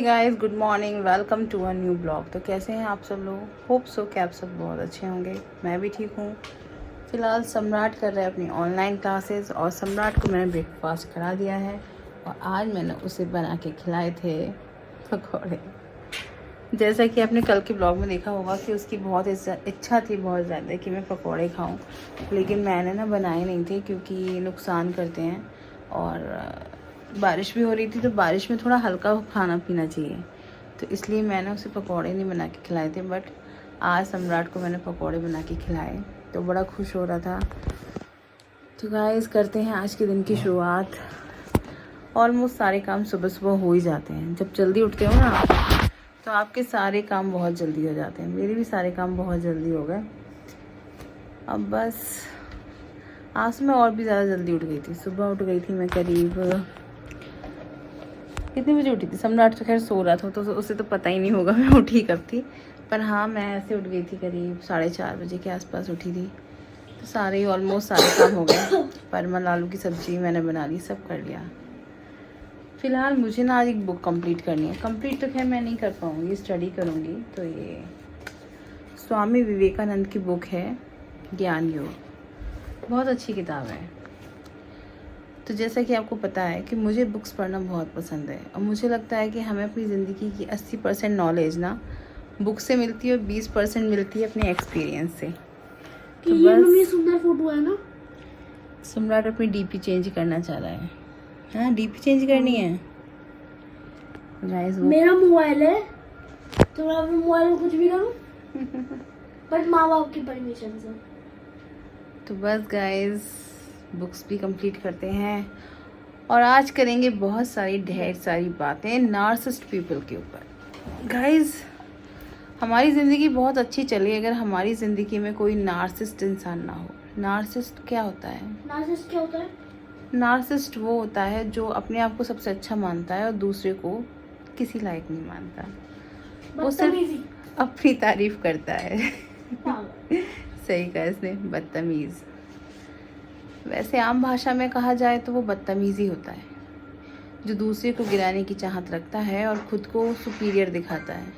Guys, good morning, welcome to a new blog. तो कैसे हैं आप सब लोग? होप सो कि आप सब बहुत अच्छे होंगे। मैं भी ठीक हूँ। फिलहाल सम्राट कर रहे हैं अपनी ऑनलाइन क्लासेस और सम्राट को मैंने ब्रेकफास्ट करा दिया है और आज मैंने उसे बना के खिलाए थे पकौड़े। जैसा कि आपने कल के ब्लॉग में देखा होगा कि उसकी बहुत इच्छा थी बहुत ज़्यादा कि मैं पकौड़े खाऊं, लेकिन मैंने ना बनाए नहीं थे क्योंकि नुकसान करते हैं और बारिश भी हो रही थी, तो बारिश में थोड़ा हल्का खाना पीना चाहिए, तो इसलिए मैंने उसे पकौड़े नहीं बना के खिलाए थे। बट आज सम्राट को मैंने पकौड़े बना के खिलाए तो बड़ा खुश हो रहा था। तो गाइस, करते हैं आज के दिन की शुरुआत। ऑलमोस्ट सारे काम सुबह सुबह हो ही जाते हैं। जब जल्दी उठते हो ना तो आपके सारे काम बहुत जल्दी हो जाते हैं। मेरे भी सारे काम बहुत जल्दी हो गए। अब बस आज मैं और भी ज़्यादा जल्दी उठ गई थी। सुबह उठ गई थी मैं करीब, कितने बजे उठी थी? सम्राट तो खैर सो रहा था तो उसे तो पता ही नहीं होगा मैं उठी कब थी, पर हाँ मैं ऐसे उठ गई थी करीब 4:30 बजे के आसपास उठी थी। तो सारे ऑलमोस्ट सारे काम हो गए। परमल आलू की सब्ज़ी मैंने बना ली, सब कर लिया। फ़िलहाल मुझे ना आज एक बुक कंप्लीट करनी है। कंप्लीट तो खैर मैं नहीं कर पाऊँगी, स्टडी करूँगी। तो ये स्वामी विवेकानंद की बुक है, ज्ञान योग। बहुत अच्छी किताब है। तो जैसा कि आपको पता है कि मुझे बुक्स पढ़ना बहुत पसंद है और मुझे लगता है कि हमें अपनी ज़िंदगी की 80% नॉलेज ना बुक से मिलती है और 20% मिलती है अपने एक्सपीरियंस से। तो ये मम्मी सुंदर फोटो है ना? सम्राट अपनी डीपी चेंज करना चाह रहा है। हाँ, डीपी चेंज करनी है। मेरा मोबाइल है तो मैं अपने मोबाइल में कुछ भी करूँ बट माँ बाप की परमिशन से। तो बस गाइस, बुक्स भी कंप्लीट करते हैं और आज करेंगे बहुत सारी ढेर सारी बातें नार्सिसिस्ट पीपल के ऊपर। गाइस, हमारी ज़िंदगी बहुत अच्छी चली अगर हमारी ज़िंदगी में कोई नार्सिसिस्ट इंसान ना हो। नार्सिसिस्ट क्या होता है? नार्सिसिस्ट क्या होता है? नार्सिसिस्ट वो होता है जो अपने आप को सबसे अच्छा मानता है और दूसरे को किसी लायक नहीं मानता। वो सिर्फ अपनी तारीफ करता है। सही कहा इसने, बदतमीज़। वैसे आम भाषा में कहा जाए तो वो बदतमीज़ी होता है जो दूसरे को गिराने की चाहत रखता है और ख़ुद को सुपीरियर दिखाता है।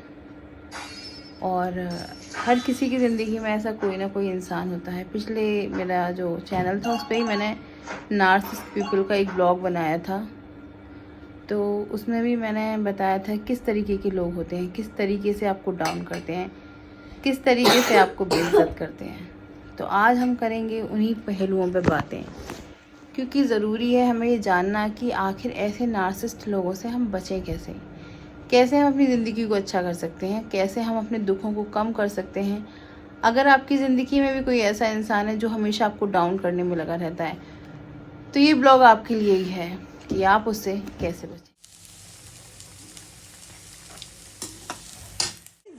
और हर किसी की ज़िंदगी में ऐसा कोई ना कोई इंसान होता है। पिछले मेरा जो चैनल था उस पर ही मैंने नार्सिसिस्ट पीपल का एक ब्लॉग बनाया था, तो उसमें भी मैंने बताया था किस तरीके के लोग होते हैं, किस तरीके से आपको डाउन करते हैं, किस तरीके से आपको बेइज्जत करते हैं। तो आज हम करेंगे उन्हीं पहलुओं पर बातें, क्योंकि ज़रूरी है हमें ये जानना कि आखिर ऐसे नार्सिसिस्ट लोगों से हम बचें कैसे हम अपनी ज़िंदगी को अच्छा कर सकते हैं, कैसे हम अपने दुखों को कम कर सकते हैं। अगर आपकी ज़िंदगी में भी कोई ऐसा इंसान है जो हमेशा आपको डाउन करने में लगा रहता है, तो ये ब्लॉग आपके लिए ही है कि आप उससे कैसे बचें।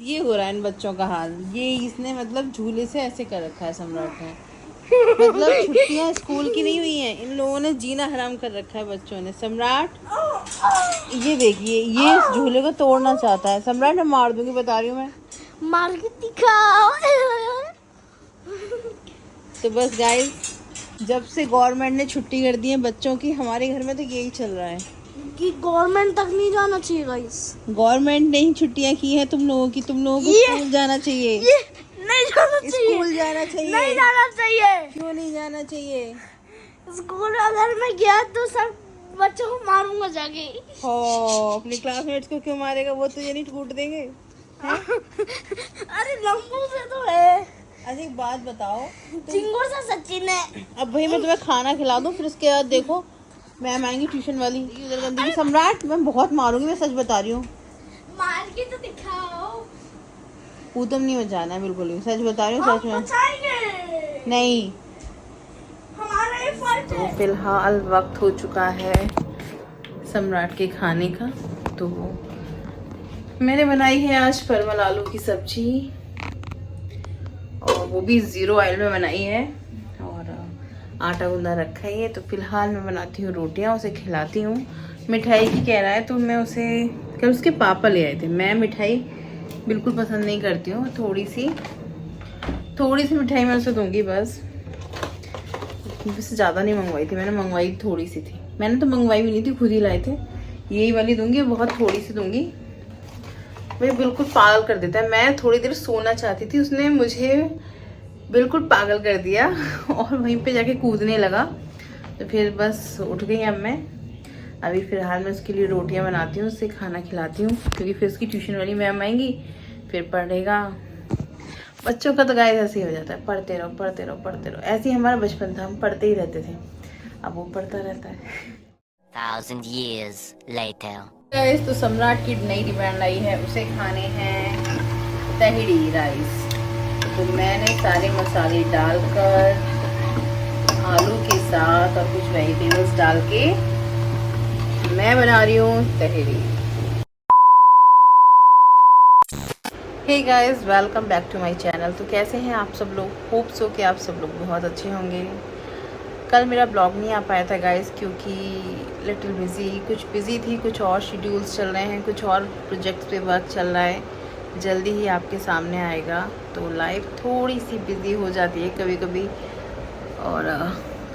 ये हो रहा है इन बच्चों का हाल। ये इसने मतलब झूले से ऐसे कर रखा है सम्राट ने। मतलब छुट्टियां स्कूल की नहीं हुई हैं, इन लोगों ने जीना हराम कर रखा है बच्चों ने। सम्राट, ये देखिए, ये इस झूले को तोड़ना चाहता है। सम्राट, मैं मार दूंगी, बता रही हूँ मैं। मार के दिखाओ। तो बस गाइस, जब से गवर्नमेंट ने छुट्टी कर दी है बच्चों की, हमारे घर में तो यही चल रहा है कि गवर्नमेंट तक नहीं जाना चाहिए गाइस। गवर्नमेंट ने ही छुट्टियां की है तुम लोगों की। तुम लोगों को स्कूल जाना चाहिए। नहीं जाना चाहिए। स्कूल जाना चाहिए। नहीं जाना चाहिए। क्यों नहीं जाना चाहिए? स्कूल अगर मैं गया तो सब बच्चों को मारूंगा जाके। हो, अपने क्लासमेट्स को क्यों मारेगा? वो तुझे नहीं कूट देंगे? अरे लंबू से तो है। अच्छा, एक बात बताओ, चिंगूर से सचिन है। अब भाई मैं तुम्हें खाना खिला दूं, फिर उसके बाद देखो मैम आएंगी ट्यूशन वाली। उधर गंदगी। सम्राट, मैं बहुत मारूंगी, मैं सच बता रही हूँ। मार के तो दिखाओ। ऊधम नहीं मचाना है बिल्कुल ही, सच बता रही हूँ, सच में नहीं। हमारा ये फर्ज है। तो फिलहाल वक्त हो चुका है सम्राट के खाने का। तो मैंने बनाई है आज परवल आलू की सब्जी और वो भी 0 ऑयल में बनाई है और आटा गूंदा रखा ही है। तो फिलहाल मैं बनाती हूँ रोटियाँ, उसे खिलाती हूँ। मिठाई की कह रहा है तो मैं उसे, कल उसके पापा ले आए थे। मैं मिठाई बिल्कुल पसंद नहीं करती हूँ, थोड़ी सी मिठाई मैं उसे दूंगी बस। वैसे ज़्यादा नहीं मंगवाई थी मैंने, मंगवाई थोड़ी सी थी। मैंने तो मंगवाई भी नहीं थी, खुद ही लाए थे। यही वाली दूंगी, बहुत थोड़ी सी दूंगी मुझे बिल्कुल पागल कर देता है। मैं थोड़ी देर सोना चाहती थी, उसने मुझे बिल्कुल पागल कर दिया और वहीं पे जाके कूदने लगा। तो फिर बस उठ गई। अब मैं अभी फ़िलहाल मैं उसके लिए रोटियां बनाती हूँ, उससे खाना खिलाती हूँ, क्योंकि फिर उसकी ट्यूशन वाली मैम आएंगी, फिर पढ़ेगा। बच्चों का तो गाइस ऐसे ही हो जाता है, पढ़ते रहो पढ़ते रहो पढ़ते रहो। ऐसे ही हमारा बचपन था, हम पढ़ते ही रहते थे। अब वो पढ़ता रहता है। 1000 years later. गाइस तो सम्राट की नई डिमांड आई है, उसे खाने हैं तहरी राइस। तो मैंने सारे मसाले डालकर आलू के साथ और कुछ वेजिटेबल्स डाल के मैं बना रही हूँ तहरी। Hey guys, welcome back to my channel. तो कैसे हैं आप सब लोग? होप सो कि आप सब लोग बहुत अच्छे होंगे। कल मेरा ब्लॉग नहीं आ पाया था गाइस, क्योंकि लिटिल बिज़ी, कुछ बिज़ी थी, कुछ और शेड्यूल्स चल रहे हैं, कुछ और प्रोजेक्ट्स पे वर्क चल रहा है। जल्दी ही आपके सामने आएगा। तो लाइफ थोड़ी सी बिज़ी हो जाती है कभी कभी और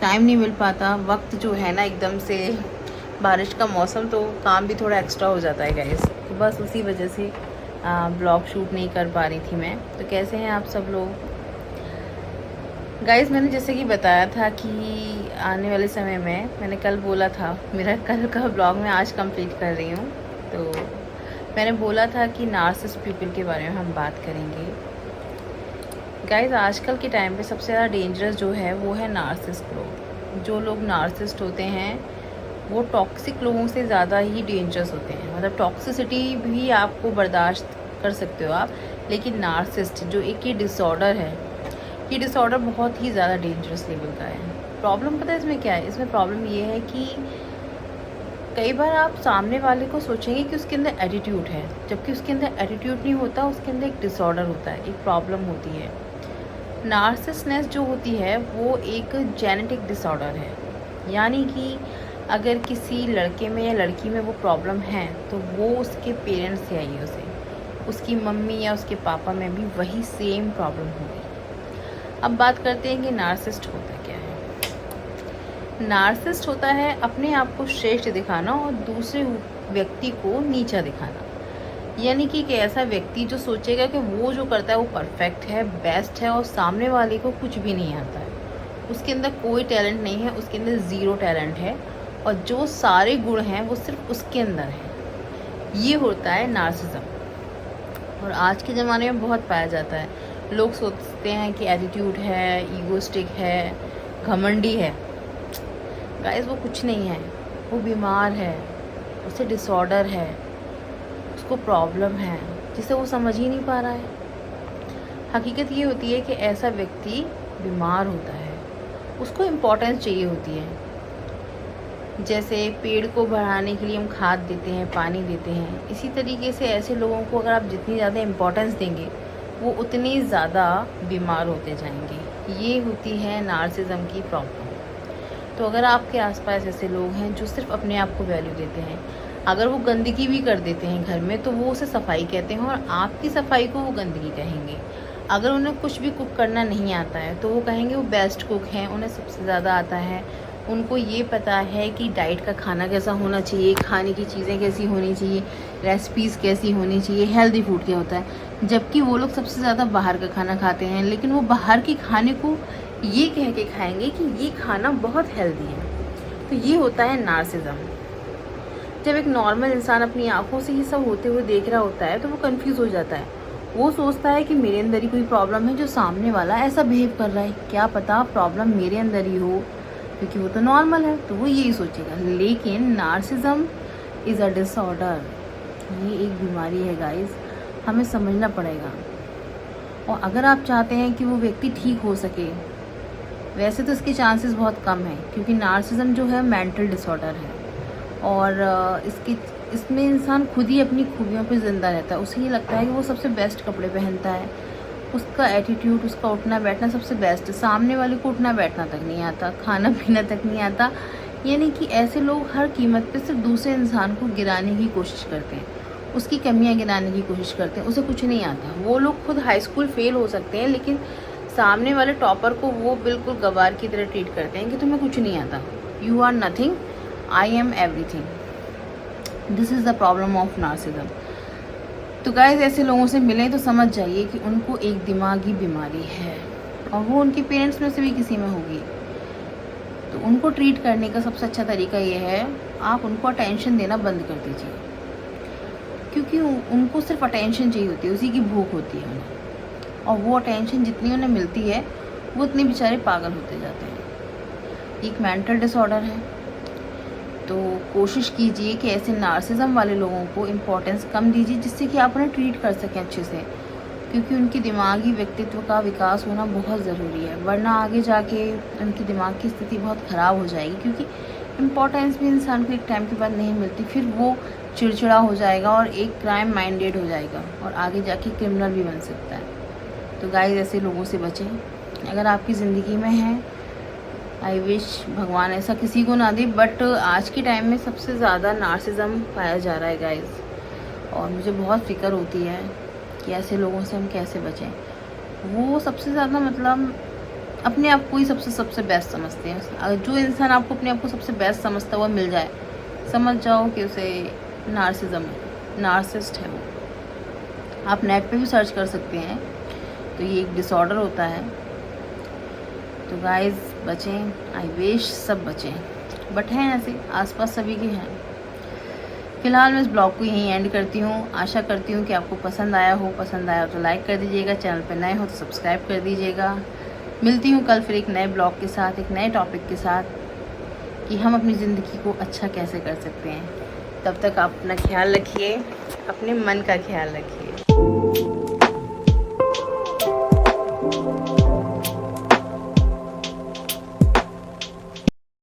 टाइम नहीं मिल पाता। वक्त जो है ना, एकदम से बारिश का मौसम, तो काम भी थोड़ा एक्स्ट्रा हो जाता है गाइस। तो बस उसी वजह से ब्लॉग शूट नहीं कर पा रही थी मैं। तो कैसे हैं आप सब लोग? गाइस मैंने जैसे कि बताया था कि आने वाले समय में, मैंने कल बोला था, मेरा कल का ब्लॉग मैं आज कंप्लीट कर रही हूँ। तो मैंने बोला था कि नार्सिसिस्ट पीपल के बारे में हम बात करेंगे। गाइस आजकल के टाइम पे सबसे ज़्यादा डेंजरस जो है वो है नार्सिसिस्ट लोग। जो लोग नार्सिसिस्ट होते हैं वो टॉक्सिक लोगों से ज़्यादा ही डेंजरस होते हैं। मतलब टॉक्सिसिटी भी आपको बर्दाश्त कर सकते हो आप, लेकिन नार्सिसिस्ट जो एक ये डिसऑर्डर है, ये डिसऑर्डर बहुत ही ज़्यादा डेंजरस लेवल का है। प्रॉब्लम पता है इसमें क्या है? इसमें प्रॉब्लम ये है कि कई बार आप सामने वाले को सोचेंगे कि उसके अंदर एटीट्यूड है, जबकि उसके अंदर एटीट्यूड नहीं होता, उसके अंदर एक डिसऑर्डर होता है, एक प्रॉब्लम होती है। नार्सिसिस्टनेस जो होती है वो एक जेनेटिक डिसऑर्डर है। यानी कि अगर किसी लड़के में या लड़की में वो प्रॉब्लम है तो वो उसके पेरेंट्स से आई है, उसे उसकी मम्मी या उसके पापा में भी वही सेम प्रॉब्लम होगी। अब बात करते हैं कि नार्सिसिस्ट होता क्या है। नार्सिसिस्ट होता है अपने आप को श्रेष्ठ दिखाना और दूसरे व्यक्ति को नीचा दिखाना। यानी कि एक ऐसा व्यक्ति जो सोचेगा कि वो जो करता है वो परफेक्ट है, बेस्ट है, और सामने वाले को कुछ भी नहीं आता है, उसके अंदर कोई टैलेंट नहीं है, उसके अंदर ज़ीरो टैलेंट है, और जो सारे गुण हैं वो सिर्फ उसके अंदर हैं। ये होता है नार्सिज्म, और आज के ज़माने में बहुत पाया जाता है। लोग सोचते हैं कि एटीट्यूड है, ईगोस्टिक है, घमंडी है। गाइस वो कुछ नहीं है, वो बीमार है, उसे डिसऑर्डर है, उसको प्रॉब्लम है जिसे वो समझ ही नहीं पा रहा है। हकीकत ये होती है कि ऐसा व्यक्ति बीमार होता है, उसको इम्पोर्टेंस चाहिए होती है। जैसे पेड़ को बढ़ाने के लिए हम खाद देते हैं, पानी देते हैं, इसी तरीके से ऐसे लोगों को अगर आप जितनी ज़्यादा इम्पोर्टेंस देंगे वो उतनी ज़्यादा बीमार होते जाएंगे। ये होती है नार्सिज्म की प्रॉब्लम। तो अगर आपके आसपास ऐसे लोग हैं जो सिर्फ अपने आप को वैल्यू देते हैं, अगर वो गंदगी भी कर देते हैं घर में तो वो उसे सफाई कहते हैं, और आपकी सफाई को वो गंदगी कहेंगे। अगर उन्हें कुछ भी कुक करना नहीं आता है तो वो कहेंगे वो बेस्ट कुक हैं, उन्हें सबसे ज़्यादा आता है, उनको ये पता है कि डाइट का खाना कैसा होना चाहिए, खाने की चीज़ें कैसी होनी चाहिए, रेसिपीज़ कैसी होनी चाहिए, हेल्दी फूड क्या होता है। जबकि वो लोग सबसे ज़्यादा बाहर का खाना खाते हैं, लेकिन वो बाहर के खाने को ये कह के खाएंगे कि ये खाना बहुत हेल्दी है। तो ये होता है नार्सिज्म। जब एक नॉर्मल इंसान अपनी आंखों से ये सब होते हुए देख रहा होता है तो वो कंफ्यूज हो जाता है। वो सोचता है कि मेरे अंदर ही कोई प्रॉब्लम है जो सामने वाला ऐसा बिहेव कर रहा है, क्या पता प्रॉब्लम मेरे अंदर ही हो, क्योंकि वो तो नॉर्मल है, तो वो यही सोचेगा। लेकिन नार्सिज्म इज़ अ डिसऑर्डर, ये एक बीमारी है गाइस, हमें समझना पड़ेगा। और अगर आप चाहते हैं कि वो व्यक्ति ठीक हो सके, वैसे तो इसके चांसेस बहुत कम हैं, क्योंकि नार्सिज्म जो है मेंटल डिसऑर्डर है, और इसमें इंसान खुद ही अपनी खूबियों पे ज़िंदा रहता है। उसे ये लगता है कि वो सबसे बेस्ट कपड़े पहनता है, उसका एटीट्यूड, उसका उठना बैठना सबसे बेस्ट है, सामने वाले को उठना बैठना तक नहीं आता, खाना पीना तक नहीं आता। यानी कि ऐसे लोग हर कीमत पे सिर्फ दूसरे इंसान को गिराने की कोशिश करते हैं, उसकी कमियां गिराने की कोशिश करते हैं, उसे कुछ नहीं आता। वो लोग खुद हाई स्कूल फेल हो सकते हैं, लेकिन सामने वाले टॉपर को वो बिल्कुल गवार की तरह ट्रीट करते हैं कि तुम्हें कुछ नहीं आता, you are nothing, I am everything. This is the problem of narcissism. तो गाइस ऐसे लोगों से मिलें तो समझ जाइए कि उनको एक दिमागी बीमारी है और वो उनके पेरेंट्स में से भी किसी में होगी। तो उनको ट्रीट करने का सबसे अच्छा तरीका ये है, आप उनको अटेंशन देना बंद कर दीजिए, क्योंकि उनको सिर्फ अटेंशन चाहिए होती है, उसी की भूख होती है उन्हें, और वो अटेंशन जितनी उन्हें मिलती है वो उतने बेचारे पागल होते जाते हैं। एक मेंटल डिसऑर्डर है। तो कोशिश कीजिए कि ऐसे नार्सिज्म वाले लोगों को इम्पोर्टेंस कम दीजिए, जिससे कि आप उन्हें ट्रीट कर सकें अच्छे से, क्योंकि उनकी दिमागी व्यक्तित्व का विकास होना बहुत ज़रूरी है, वरना आगे जाके उनकी दिमाग की स्थिति बहुत ख़राब हो जाएगी, क्योंकि इम्पोर्टेंस भी इंसान को एक टाइम के बाद नहीं मिलती, फिर वो चिड़चिड़ा हो जाएगा और एक क्राइम माइंडेड हो जाएगा और आगे जाके क्रिमिनल भी बन सकता है। तो गाइस ऐसे लोगों से बचें। अगर आपकी ज़िंदगी में है, आई विश भगवान ऐसा किसी को ना दे, बट आज के टाइम में सबसे ज़्यादा नार्सिज्म पाया जा रहा है गाइस, और मुझे बहुत फ़िक्र होती है कि ऐसे लोगों से हम कैसे बचें। वो सबसे ज़्यादा मतलब अपने आप को ही सबसे बेस्ट समझते हैं। अगर जो इंसान आपको अपने आप को सबसे बेस्ट समझता हुआ मिल जाए, समझ जाओ कि उसे नार्सिज्म है, नार्सिस्ट है वो। आप नेट पे भी सर्च कर सकते हैं। तो ये एक डिसऑर्डर होता है। तो गाइस बचें, आई विश सब बचें, बट हैं ऐसे आसपास सभी के हैं। फिलहाल मैं इस ब्लॉग को यहीं एंड करती हूँ। आशा करती हूँ कि आपको पसंद आया हो तो लाइक कर दीजिएगा, चैनल पर नए हो तो सब्सक्राइब कर दीजिएगा। मिलती हूँ कल फिर एक नए ब्लॉग के साथ, एक नए टॉपिक के साथ, कि हम अपनी ज़िंदगी को अच्छा कैसे कर सकते हैं। तब तक आप अपना ख्याल रखिए, अपने मन का ख्याल रखिए।